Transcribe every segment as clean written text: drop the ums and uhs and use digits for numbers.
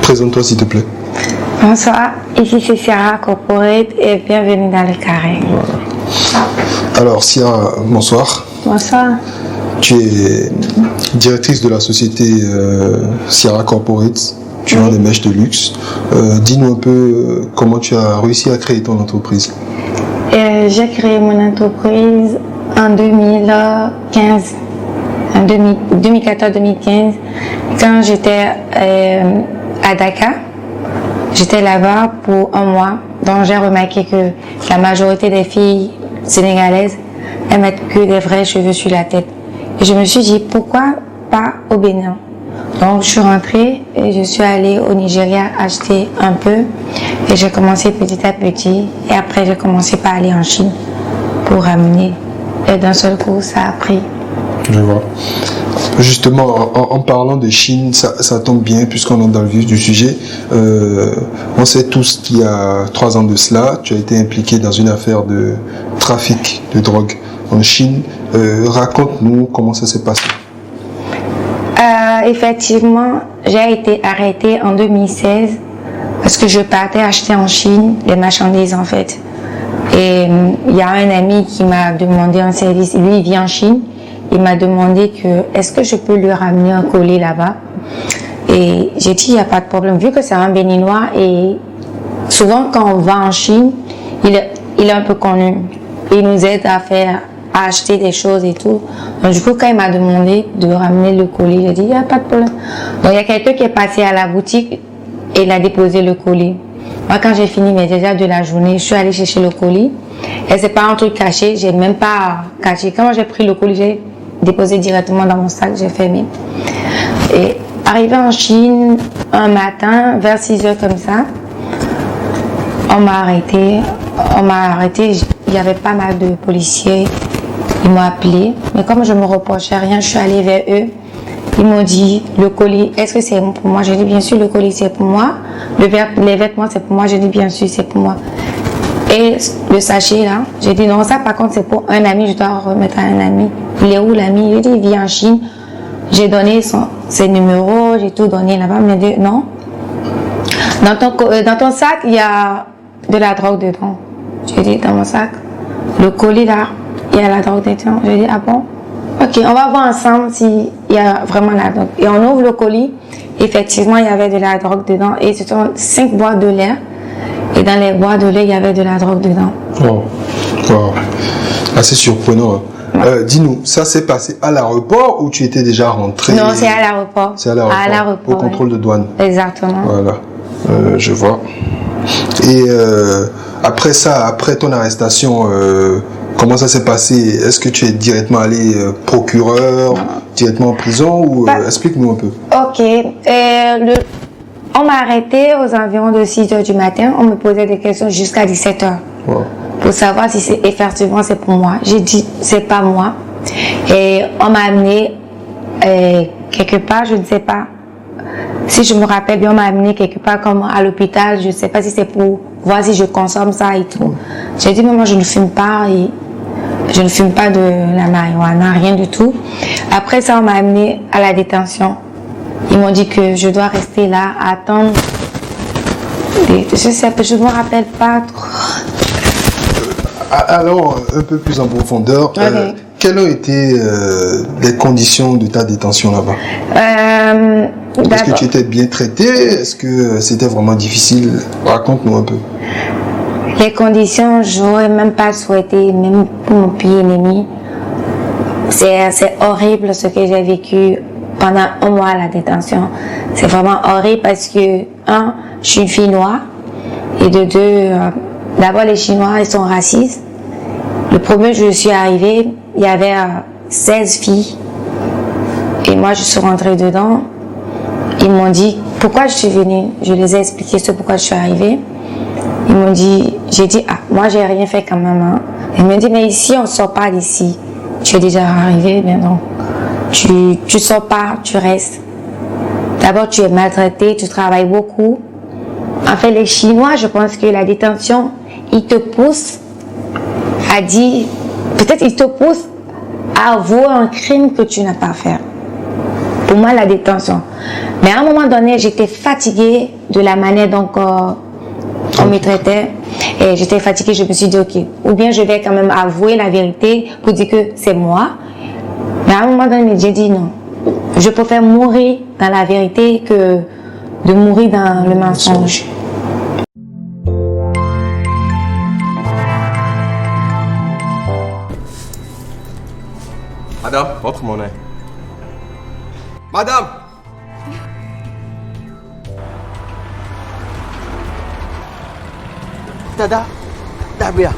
Présente-toi s'il te plaît. Bonsoir, ici c'est Ciara Corporate et bienvenue dans le carré. Voilà. Alors Ciara, bonsoir. Bonsoir. Tu es directrice de la société Ciara Corporate. Tu vends des mèches de luxe. Dis-nous un peu comment tu as réussi à créer ton entreprise. J'ai créé mon entreprise en 2015, en 2014-2015, quand j'étais à Dakar. J'étais là-bas pour un mois, donc j'ai remarqué que la majorité des filles sénégalaises, elles mettent que des vrais cheveux sur la tête. Et je me suis dit, pourquoi pas au Bénin? Donc je suis rentrée et je suis allée au Nigeria acheter un peu et j'ai commencé petit à petit et après j'ai commencé par aller en Chine pour ramener et d'un seul coup ça a pris. Je vois. Justement, en parlant de Chine, ça tombe bien puisqu'on est dans le vif du sujet. On sait tous qu'il y a 3 ans de cela, tu as été impliqué dans une affaire de trafic de drogue en Chine. Raconte-nous comment ça s'est passé. Effectivement, j'ai été arrêtée en 2016 parce que je partais acheter en Chine des marchandises en fait. Et il y a un ami qui m'a demandé un service. Lui, il vit en Chine. Il m'a demandé est-ce que je peux lui ramener un collier là-bas. Et j'ai dit, il n'y a pas de problème. Vu que c'est un Béninois et souvent quand on va en Chine, il est un peu connu. Il nous aide à acheter des choses et tout. Donc du coup, quand il m'a demandé de ramener le colis, j'ai dit, il n'y a pas de problème. Donc il y a quelqu'un qui est passé à la boutique et il a déposé le colis. Moi, quand j'ai fini mes déjà de la journée, je suis allée chercher le colis. Et c'est pas un truc caché, j'ai même pas caché. Quand j'ai pris le colis, j'ai déposé directement dans mon sac, j'ai fermé. Et arrivé en Chine, un matin, vers 6 heures comme ça, on m'a arrêté. Il y avait pas mal de policiers. Ils m'ont appelé. Mais comme je me reprochais rien, je suis allée vers eux. Ils m'ont dit, le colis, est-ce que c'est pour moi? J'ai dit, bien sûr, le colis, c'est pour moi. Les vêtements, c'est pour moi. J'ai dit, bien sûr, c'est pour moi. Et le sachet, là, j'ai dit, non, ça, par contre, c'est pour un ami. Je dois remettre à un ami. Il est où, l'ami? Il dit, il vit en Chine. J'ai donné ses numéros, j'ai tout donné là-bas. Il m'a dit, non. Dans ton sac, il y a de la drogue dedans. J'ai dit, dans mon sac, le colis, là, il y a la drogue dedans. J'ai dit, ah bon? Ok, on va voir ensemble s'il y a vraiment la drogue. Et on ouvre le colis. Effectivement, il y avait de la drogue dedans. Et ce sont 5 boîtes de lait. Et dans les boîtes de lait, il y avait de la drogue dedans. Wow. Assez surprenant. Ouais. Dis-nous, ça s'est passé à l'aéroport ou tu étais déjà rentré? Non, c'est à l'aéroport. C'est à l'aéroport. Au contrôle de douane. Exactement. Voilà. Je vois. Et après ça, après ton arrestation, comment ça s'est passé? Est-ce que tu es directement allé procureur, directement en prison ou explique-nous un peu. Ok. On m'a arrêté aux environs de 6 heures du matin. On me posait des questions jusqu'à 17 heures. Wow. Pour savoir si effectivement c'est pour moi. J'ai dit c'est pas moi. Et on m'a amené quelque part, je ne sais pas. Si je me rappelle bien, on m'a amené quelque part comme à l'hôpital. Je ne sais pas si c'est pour voir si je consomme ça et tout. J'ai dit mais moi je ne fume pas et je ne fume pas de la marijuana, rien du tout. Après ça, on m'a amené à la détention. Ils m'ont dit que je dois rester là à attendre. Je ne me rappelle pas trop. Alors, un peu plus en profondeur, okay. Quelles ont été les conditions de ta détention là-bas? Est-ce que tu étais bien traité? Est-ce que c'était vraiment difficile? Raconte-nous un peu. Les conditions, je n'aurais même pas souhaité, même pour mon pire ennemi. C'est horrible ce que j'ai vécu pendant un mois à la détention. C'est vraiment horrible parce que, je suis une fille noire. Et de 2, d'abord les Chinois, ils sont racistes. Le premier jour où je suis arrivée, il y avait 16 filles. Et moi, je suis rentrée dedans. Ils m'ont dit, pourquoi je suis venue? Je les ai expliqué pourquoi je suis arrivée. Ils m'ont dit, j'ai dit, moi, j'ai rien fait quand même. Hein. Ils m'ont dit, mais ici, on ne sort pas d'ici. Tu es déjà arrivée, mais non. Tu sors pas, tu restes. D'abord, tu es maltraité, tu travailles beaucoup. En fait, les Chinois, je pense que la détention il te pousse à dire, peut-être il te pousse à avouer un crime que tu n'as pas fait. Pour moi, la détention. Mais à un moment donné, j'étais fatiguée de la manière dont on me traitait. Et j'étais fatiguée, je me suis dit, ok, ou bien je vais quand même avouer la vérité pour dire que c'est moi. Mais à un moment donné, j'ai dit non. Je préfère mourir dans la vérité que de mourir dans le mensonge. Madame, votre monnaie. Madame! Dada, Dabria.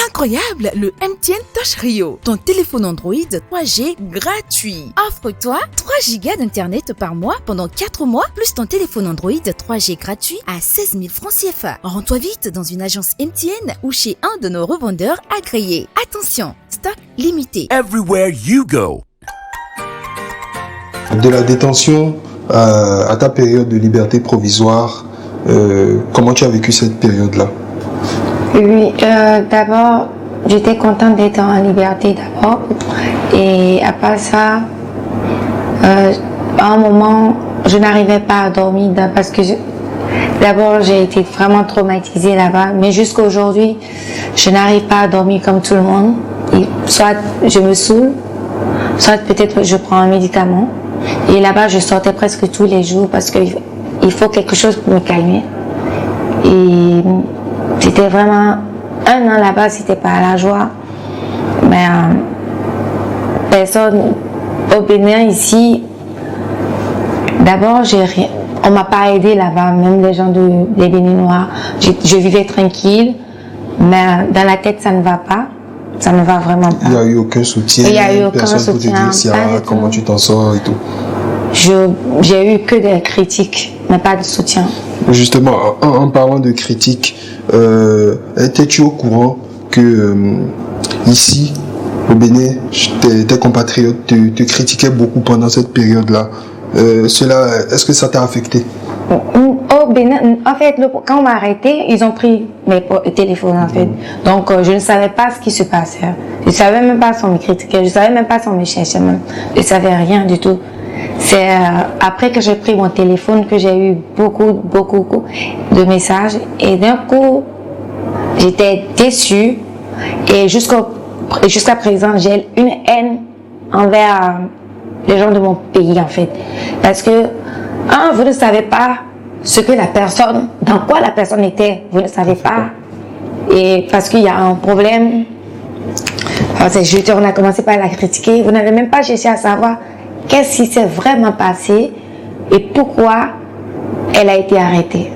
Incroyable, le MTN Touch Rio, ton téléphone Android 3G gratuit. Offre-toi 3 Go d'internet par mois pendant 4 mois, plus ton téléphone Android 3G gratuit à 16 000 francs CFA. Rends-toi vite dans une agence MTN ou chez un de nos revendeurs agréés. Attention, stock limité. Everywhere you go. De la détention à ta période de liberté provisoire, comment tu as vécu cette période-là? Oui, d'abord, j'étais contente d'être en liberté d'abord. Et après ça, à un moment, je n'arrivais pas à dormir parce que d'abord, j'ai été vraiment traumatisée là-bas. Mais jusqu'à aujourd'hui, je n'arrive pas à dormir comme tout le monde. Et soit je me saoule, soit peut-être je prends un médicament. Et là-bas, je sortais presque tous les jours parce qu'il faut quelque chose pour me calmer. Et c'était vraiment 1 an là-bas, c'était pas la joie. Mais personne au Bénin ici, d'abord, on m'a pas aidé là-bas, même les gens des Béninois. Je vivais tranquille, mais dans la tête, ça ne va pas. Ça ne va vraiment pas. Il n'y a eu aucun soutien. Il n'y a eu aucun personne soutien. Pour te dire, Ciara, comment tu t'en sors et tout. J'ai eu que des critiques, mais pas de soutien. Justement, en parlant de critiques, étais-tu au courant que ici, au Bénin, tes compatriotes te critiquaient beaucoup pendant cette période-là? Est-ce que ça t'a affecté? Au Bénin, en fait, quand on m'a arrêté, ils ont pris mes téléphones, en fait. Donc, je ne savais pas ce qui se passait. Je ne savais même pas si on me critiquait, je ne savais même pas si on me cherchait même. Je ne savais rien du tout. C'est après que j'ai pris mon téléphone que j'ai eu beaucoup de messages. Et d'un coup, j'étais déçue. Et jusqu'à présent, j'ai une haine envers les gens de mon pays, en fait. Parce que, vous ne savez pas dans quoi la personne était. Vous ne savez pas. Et parce qu'il y a un problème. On a commencé par la critiquer. Vous n'avez même pas cherché à savoir qu'est-ce qui s'est vraiment passé et pourquoi elle a été arrêtée.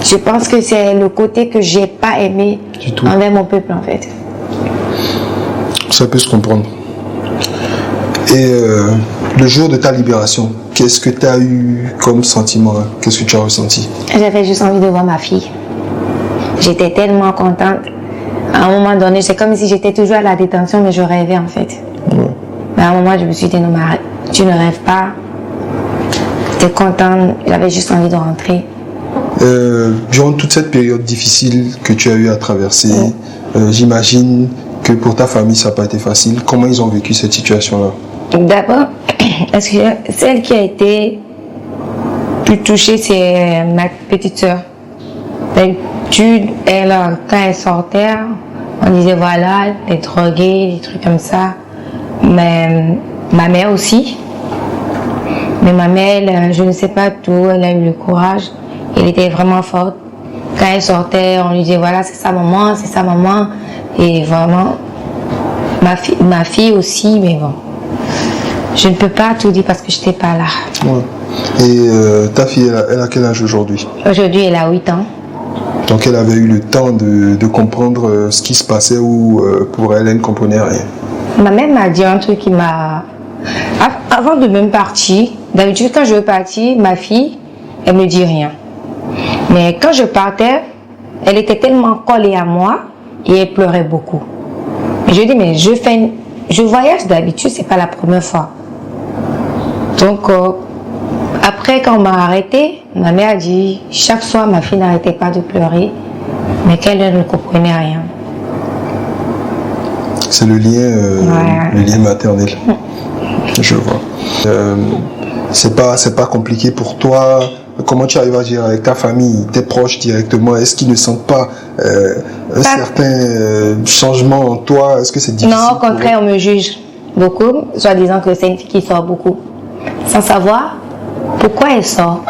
Je pense que c'est le côté que j'ai pas aimé envers mon peuple, en fait. Ça peut se comprendre. Et le jour de ta libération, qu'est-ce que tu as eu comme sentiment? Qu'est-ce que tu as ressenti? J'avais juste envie de voir ma fille. J'étais tellement contente. À un moment donné, c'est comme si j'étais toujours à la détention, mais je rêvais, en fait. Ouais. Mais à un moment, je me suis dit, non, mais arrête, tu ne rêves pas. J'étais contente, j'avais juste envie de rentrer. Durant toute cette période difficile que tu as eu à traverser, j'imagine que pour ta famille, ça n'a pas été facile. Comment ils ont vécu cette situation-là? D'abord, celle qui a été plus touchée, c'est ma petite soeur. D'habitude, quand elle sortait, on disait voilà, elle est droguée, des trucs comme ça. Mais ma mère aussi. Mais ma mère, je ne sais pas tout, elle a eu le courage. Elle était vraiment forte. Quand elle sortait, on lui disait voilà, c'est sa maman, c'est sa maman. Et vraiment, ma fille aussi, mais bon. Je ne peux pas tout dire parce que je n'étais pas là. Ouais. Et ta fille, elle a quel âge aujourd'hui? Aujourd'hui, elle a 8 ans. Donc elle avait eu le temps de comprendre ce qui se passait ou pour elle ne comprenait rien. Ma mère m'a dit un truc qui m'a... Avant de même partir, d'habitude quand je veux partir, ma fille, elle me dit rien. Mais quand je partais, elle était tellement collée à moi et elle pleurait beaucoup. Et je dis, mais je voyage d'habitude, c'est pas la première fois. Donc, Après, quand on m'a arrêté, ma mère a dit, chaque soir, ma fille n'arrêtait pas de pleurer, mais qu'elle ne comprenait rien. C'est le lien maternel. Je vois. C'est pas compliqué pour toi. Comment tu arrives à gérer avec ta famille, tes proches directement? Est-ce qu'ils ne sentent pas un certain changement en toi? Est-ce que c'est difficile? Non, au contraire, on me juge beaucoup, soit disant que c'est une fille qui sort beaucoup, sans savoir pourquoi elle sort.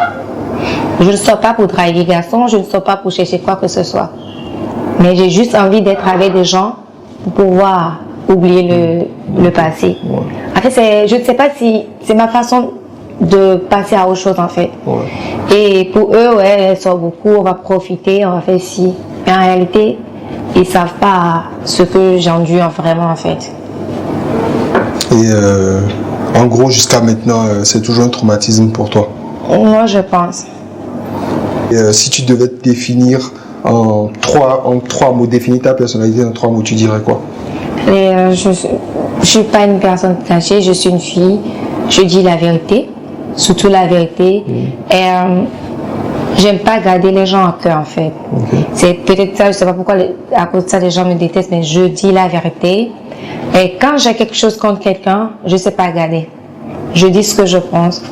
Je ne sors pas pour draguer les garçons, je ne sors pas pour chercher quoi que ce soit. Mais j'ai juste envie d'être avec des gens pour pouvoir oublier le passé. Ouais. En fait, je ne sais pas si c'est ma façon de passer à autre chose en fait. Ouais. Et pour eux, ouais, elle sort beaucoup, on va profiter, on va faire ci. Mais en réalité, ils ne savent pas ce que j'endure vraiment en fait. Et en gros, jusqu'à maintenant, c'est toujours un traumatisme pour toi? Moi, je pense. Et, si tu devais te définir en trois mots, définir ta personnalité en 3 mots, tu dirais quoi? Et, je ne suis pas une personne cachée, je suis une fille, je dis la vérité, surtout la vérité. Et j'aime pas garder les gens à cœur en fait. Okay. C'est peut-être ça, je sais pas pourquoi à cause de ça les gens me détestent, mais je dis la vérité. Et quand j'ai quelque chose contre quelqu'un, je sais pas garder. Je dis ce que je pense.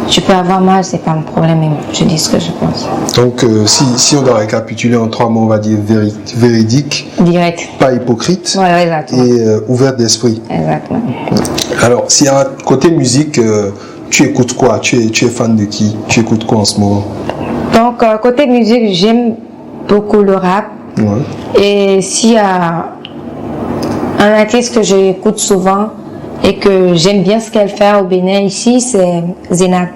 Tu peux avoir mal, c'est pas mon problème, mais je dis ce que je pense. Donc, si on doit récapituler en 3 mots, on va dire véridique, Direct. pas hypocrite, Ouais, exactement. et ouverte d'esprit. Exactement. Alors, si à côté musique, tu écoutes quoi? Tu es fan de qui? Tu écoutes quoi en ce moment? Donc, côté musique, j'aime beaucoup le rap. Ouais. Et s'il y a un artiste que j'écoute souvent et que j'aime bien ce qu'elle fait au Bénin ici, c'est Zénab.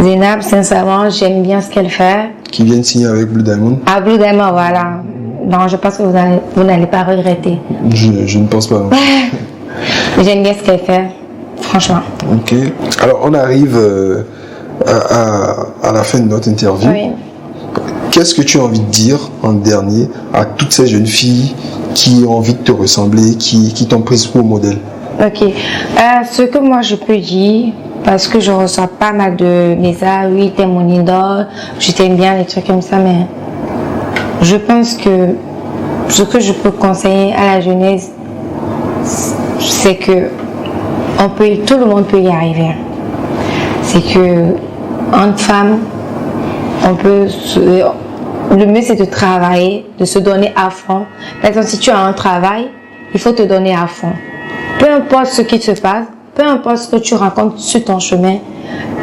Zénab, sincèrement, j'aime bien ce qu'elle fait. Qui vient de signer avec Blue Diamond? Ah, Blue Diamond, voilà. Donc, je pense que vous n'allez pas regretter. Je ne pense pas. Non. J'aime bien ce qu'elle fait, franchement. Ok. Alors, on arrive à la fin de notre interview. Oui. Qu'est-ce que tu as envie de dire en dernier à toutes ces jeunes filles qui ont envie de te ressembler, qui t'ont prise pour modèle? Ok. Ce que moi je peux dire, parce que je reçois pas mal de messages, oui, t'es mon idole, je t'aime bien, des trucs comme ça, mais je pense que ce que je peux conseiller à la jeunesse, c'est que tout le monde peut y arriver. C'est que entre femmes, le mieux c'est de travailler, de se donner à fond. Par exemple, si tu as un travail, il faut te donner à fond. Peu importe ce qui se passe, peu importe ce que tu rencontres sur ton chemin,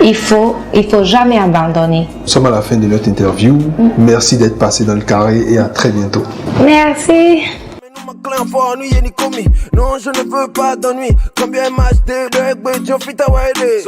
il faut jamais abandonner. Nous sommes à la fin de notre interview. Merci d'être passé dans le carré et à très bientôt. Merci. Non, je ne veux pas d'ennui. Combien match de rugby, Joe Fita Wiley.